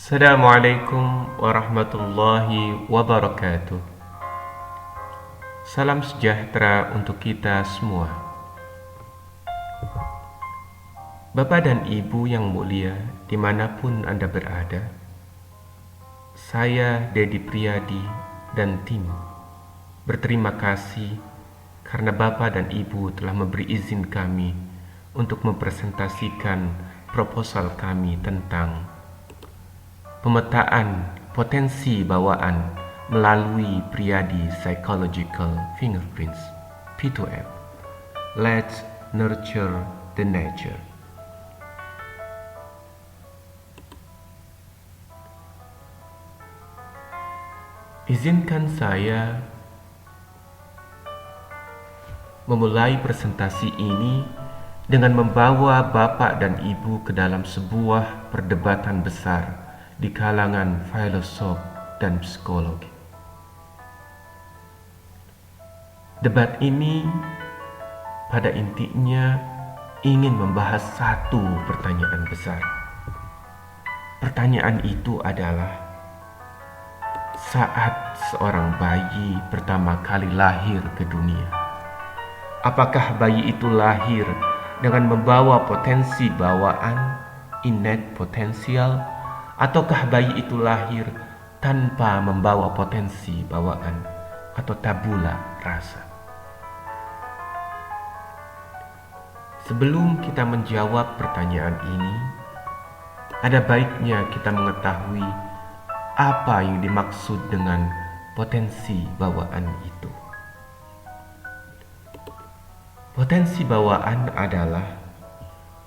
Assalamualaikum warahmatullahi wabarakatuh. Salam sejahtera untuk kita semua. Bapak dan Ibu yang mulia dimanapun Anda berada, saya Dedi Priyadi dan tim berterima kasih karena Bapak dan Ibu telah memberi izin kami untuk mempresentasikan proposal kami tentang pemetaan potensi bawaan melalui Priyadi Psychological Fingerprints P2F. Let's nurture the nature. Izinkan saya memulai presentasi ini dengan membawa Bapak dan Ibu ke dalam sebuah perdebatan besar di kalangan filosof dan psikologi. Debat ini pada intinya ingin membahas satu pertanyaan besar. Pertanyaan itu adalah, saat seorang bayi pertama kali lahir ke dunia, apakah bayi itu lahir dengan membawa potensi bawaan, innate potential, ataukah bayi itu lahir tanpa membawa potensi bawaan atau tabula rasa? Sebelum kita menjawab pertanyaan ini, ada baiknya kita mengetahui apa yang dimaksud dengan potensi bawaan itu. Potensi bawaan adalah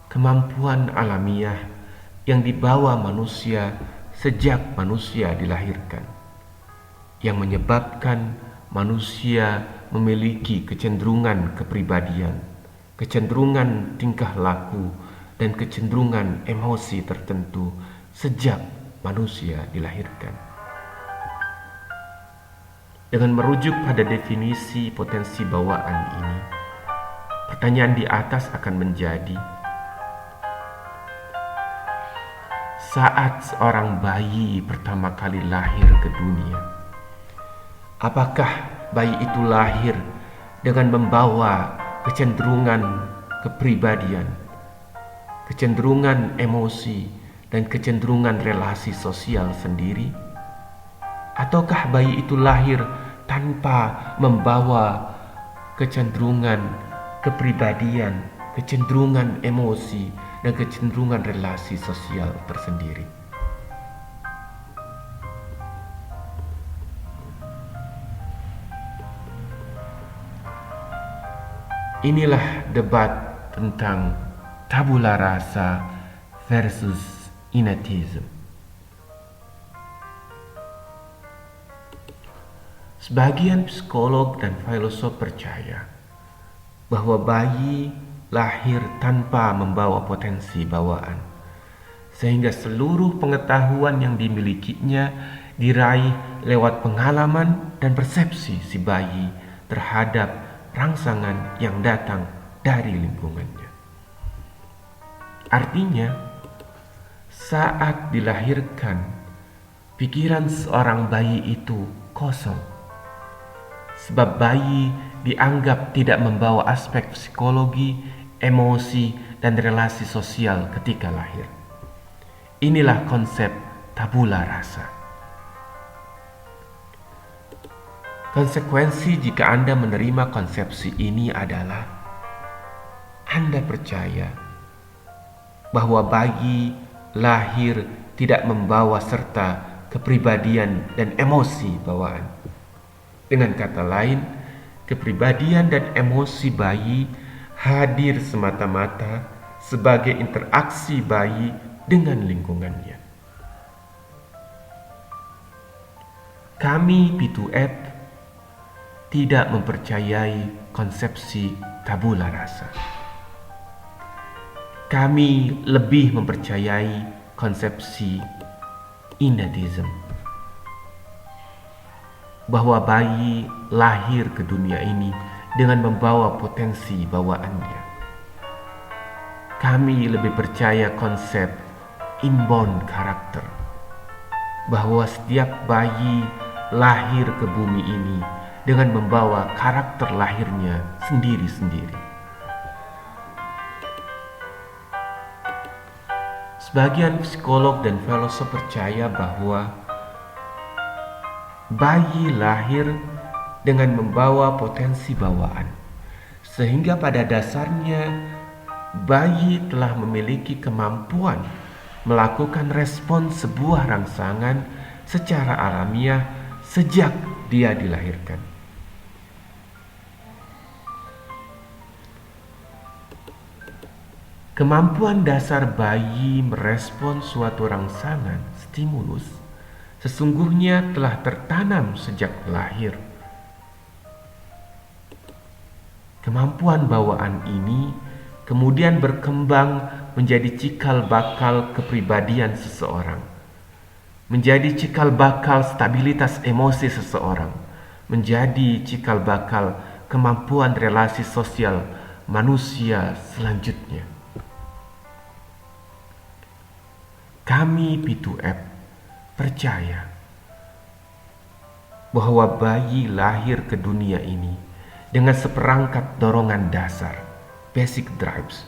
kemampuan alamiah yang dibawa manusia sejak manusia dilahirkan, yang menyebabkan manusia memiliki kecenderungan kepribadian, kecenderungan tingkah laku, dan kecenderungan emosi tertentu sejak manusia dilahirkan. Dengan merujuk pada definisi potensi bawaan ini, pertanyaan di atas akan menjadi, saat seorang bayi pertama kali lahir ke dunia, apakah bayi itu lahir dengan membawa kecenderungan kepribadian, kecenderungan emosi, dan kecenderungan relasi sosial sendiri? Ataukah bayi itu lahir tanpa membawa kecenderungan kepribadian, kecenderungan emosi, dan kecenderungan relasi sosial tersendiri? Inilah debat tentang tabula rasa versus innatism. Sebagian psikolog dan filosof percaya bahwa bayi lahir tanpa membawa potensi bawaan, sehingga seluruh pengetahuan yang dimilikinya diraih lewat pengalaman dan persepsi si bayi terhadap rangsangan yang datang dari lingkungannya. Artinya, saat dilahirkan, pikiran seorang bayi itu kosong, sebab bayi dianggap tidak membawa aspek psikologi, emosi, dan relasi sosial ketika lahir. Inilah konsep tabula rasa. Konsekuensi jika Anda menerima konsepsi ini adalah Anda percaya bahwa bayi lahir tidak membawa serta kepribadian dan emosi bawaan. Dengan kata lain, kepribadian dan emosi bayi hadir semata-mata sebagai interaksi bayi dengan lingkungannya. Kami P2F tidak mempercayai konsepsi tabula rasa. Kami lebih mempercayai konsepsi innatism, bahwa bayi lahir ke dunia ini dengan membawa potensi bawaannya. Kami lebih percaya konsep inborn karakter, bahwa setiap bayi lahir ke bumi ini dengan membawa karakter lahirnya sendiri-sendiri. Sebagian psikolog dan filosof percaya bahwa bayi lahir dengan membawa potensi bawaan, sehingga pada dasarnya bayi telah memiliki kemampuan melakukan respon sebuah rangsangan secara alamiah sejak dia dilahirkan. Kemampuan dasar bayi merespon suatu rangsangan, stimulus, sesungguhnya telah tertanam sejak lahir. Kemampuan bawaan ini kemudian berkembang menjadi cikal bakal kepribadian seseorang, menjadi cikal bakal stabilitas emosi seseorang, menjadi cikal bakal kemampuan relasi sosial manusia selanjutnya. Kami P2F percaya bahwa bayi lahir ke dunia ini dengan seperangkat dorongan dasar, basic drives.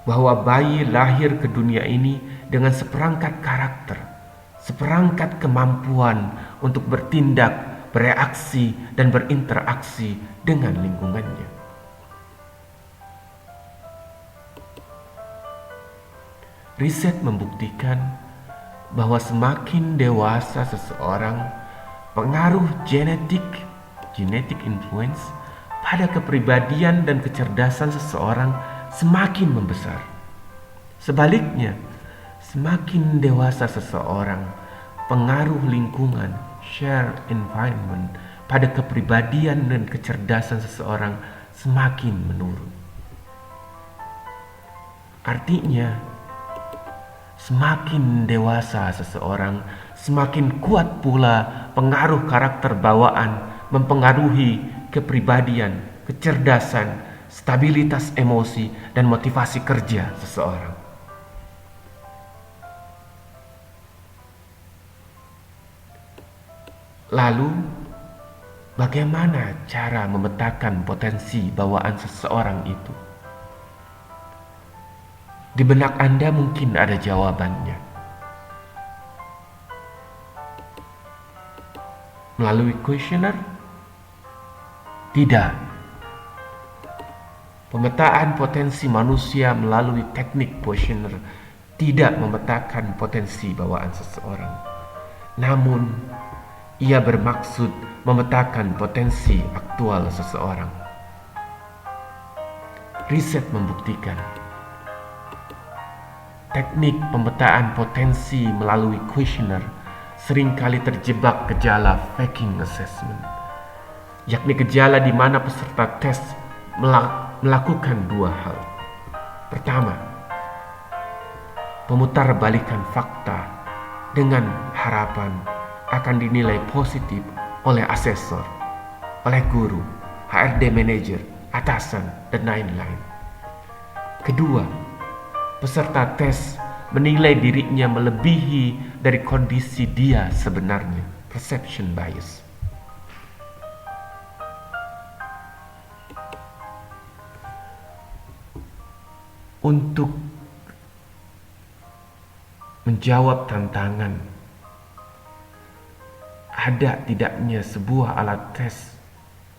Bahwa bayi lahir ke dunia ini dengan seperangkat karakter, seperangkat kemampuan untuk bertindak, bereaksi, dan berinteraksi dengan lingkungannya. Riset membuktikan bahwa semakin dewasa seseorang, pengaruh genetic influence pada kepribadian dan kecerdasan seseorang semakin membesar. Sebaliknya, semakin dewasa seseorang, pengaruh lingkungan, share environment pada kepribadian dan kecerdasan seseorang semakin menurun. Artinya, semakin dewasa seseorang, semakin kuat pula pengaruh karakter bawaan mempengaruhi kepribadian, kecerdasan, stabilitas emosi, dan motivasi kerja seseorang. Lalu, bagaimana cara memetakan potensi bawaan seseorang itu? Di benak Anda mungkin ada jawabannya. Melalui kuesioner? Tidak. Pemetaan potensi manusia melalui teknik kuesioner tidak memetakan potensi bawaan seseorang. Namun, ia bermaksud memetakan potensi aktual seseorang. Riset membuktikan teknik pemetaan potensi melalui kuesioner seringkali terjebak gejala faking assessment, yakni gejala di mana peserta tes melakukan dua hal. Pertama, pemutarbalikan fakta dengan harapan akan dinilai positif oleh asesor, oleh guru, HRD manajer, atasan, dan lain-lain. Kedua, peserta tes menilai dirinya melebihi dari kondisi dia sebenarnya, perception bias. Untuk menjawab tantangan, ada tidaknya sebuah alat tes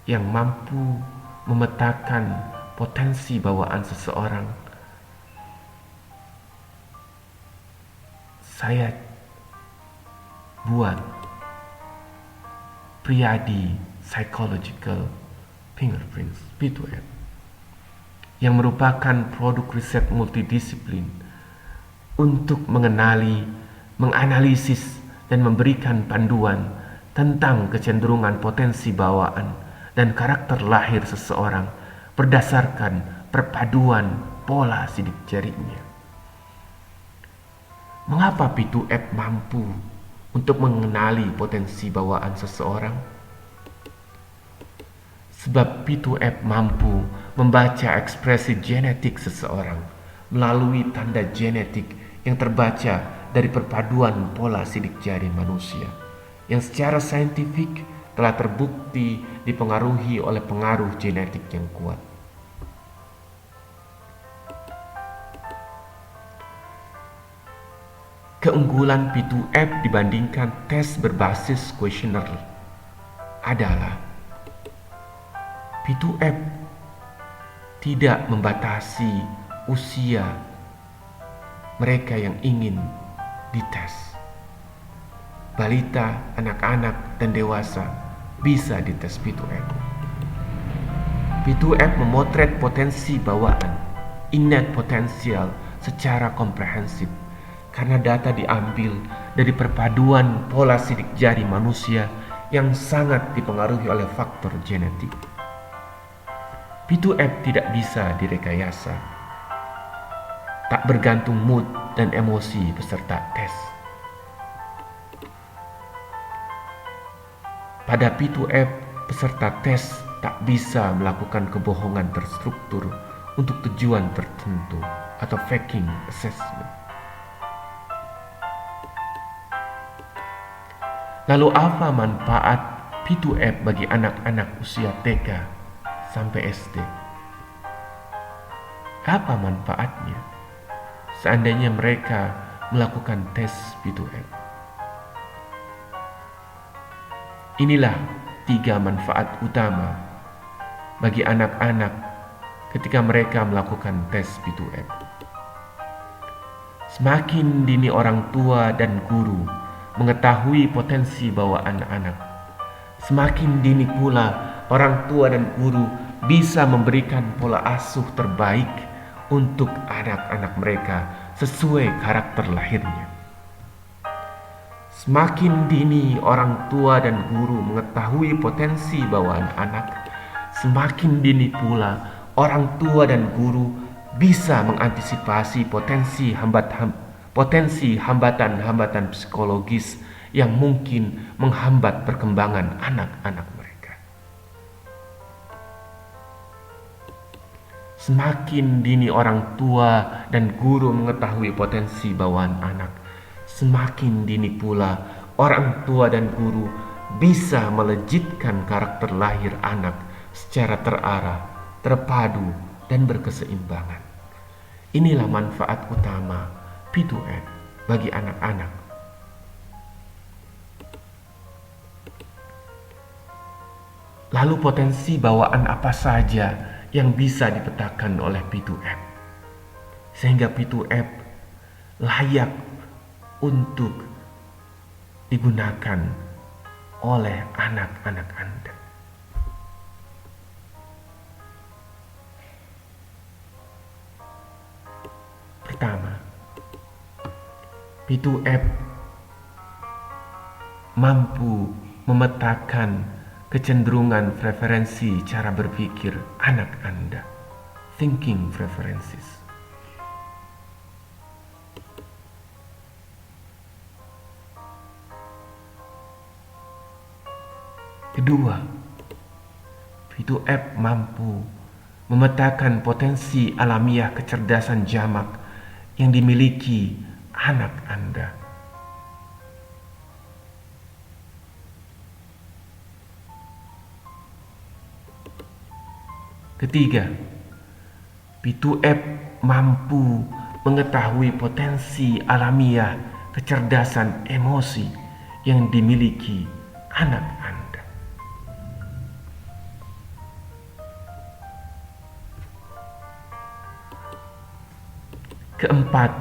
yang mampu memetakan potensi bawaan seseorang. Saya buat Priyadi Psychological Fingerprints P2F yang merupakan produk riset multidisiplin untuk mengenali, menganalisis, dan memberikan panduan tentang kecenderungan potensi bawaan dan karakter lahir seseorang berdasarkan perpaduan pola sidik jarinya. Mengapa P2F mampu untuk mengenali potensi bawaan seseorang? Sebab P2F mampu membaca ekspresi genetik seseorang melalui tanda genetik yang terbaca dari perpaduan pola sidik jari manusia yang secara saintifik telah terbukti dipengaruhi oleh pengaruh genetik yang kuat. Keunggulan P2F dibandingkan tes berbasis kuesioner adalah P2F tidak membatasi usia mereka yang ingin dites. Balita, anak-anak, dan dewasa bisa dites P2F. P2F memotret potensi bawaan, innate potensial secara komprehensif karena data diambil dari perpaduan pola sidik jari manusia yang sangat dipengaruhi oleh faktor genetik. P2F tidak bisa direkayasa, tak bergantung mood dan emosi peserta tes. Pada P2F, peserta tes tak bisa melakukan kebohongan terstruktur untuk tujuan tertentu atau faking assessment. Lalu apa manfaat P2F bagi anak-anak usia TK sampai SD? Apa manfaatnya seandainya mereka melakukan tes P2F? Inilah 3 manfaat utama bagi anak-anak ketika mereka melakukan tes P2F. Semakin dini orang tua dan guru mengetahui potensi bawaan anak, semakin dini pula orang tua dan guru bisa memberikan pola asuh terbaik untuk anak-anak mereka sesuai karakter lahirnya. Semakin dini orang tua dan guru mengetahui potensi bawaan anak, semakin dini pula orang tua dan guru bisa mengantisipasi potensi hambatan-hambatan psikologis yang mungkin menghambat perkembangan anak-anak mereka. Semakin dini orang tua dan guru mengetahui potensi bawaan anak, semakin dini pula orang tua dan guru bisa melejitkan karakter lahir anak secara terarah, terpadu, dan berkeseimbangan. Inilah manfaat utama P2F bagi anak-anak. Lalu potensi bawaan apa saja yang bisa dipetakan oleh P2F sehingga P2F layak untuk digunakan oleh anak-anak Anda? Pertama, P2F mampu memetakan kecenderungan preferensi cara berpikir anak Anda, thinking preferences. Kedua, P2F mampu memetakan potensi alamiah kecerdasan jamak yang dimiliki anak Anda. Ketiga, P2F mampu mengetahui potensi alamiah kecerdasan emosi yang dimiliki anak Anda. Keempat,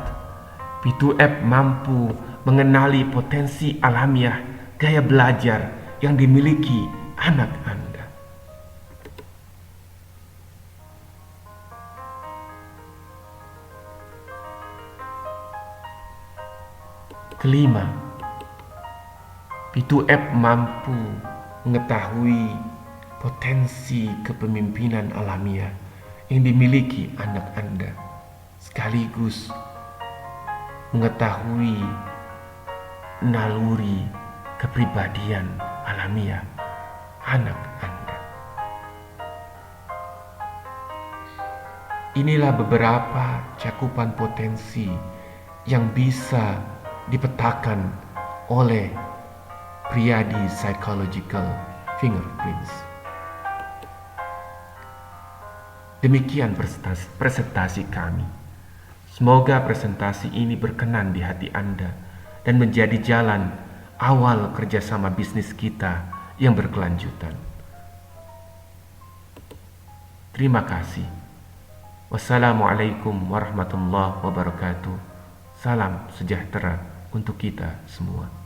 P2F mampu mengenali potensi alamiah gaya belajar yang dimiliki anak Anda. Kelima, P2F mampu mengetahui potensi kepemimpinan alamiah yang dimiliki anak Anda, sekaligus mengetahui naluri kepribadian alamiah anak Anda. Inilah beberapa cakupan potensi yang bisa dipetakan oleh Priyadi Psychological Fingerprints. Demikian presentasi kami. Semoga presentasi ini berkenan di hati Anda dan menjadi jalan awal kerjasama bisnis kita yang berkelanjutan. Terima kasih. Wassalamualaikum warahmatullahi wabarakatuh. Salam sejahtera untuk kita semua.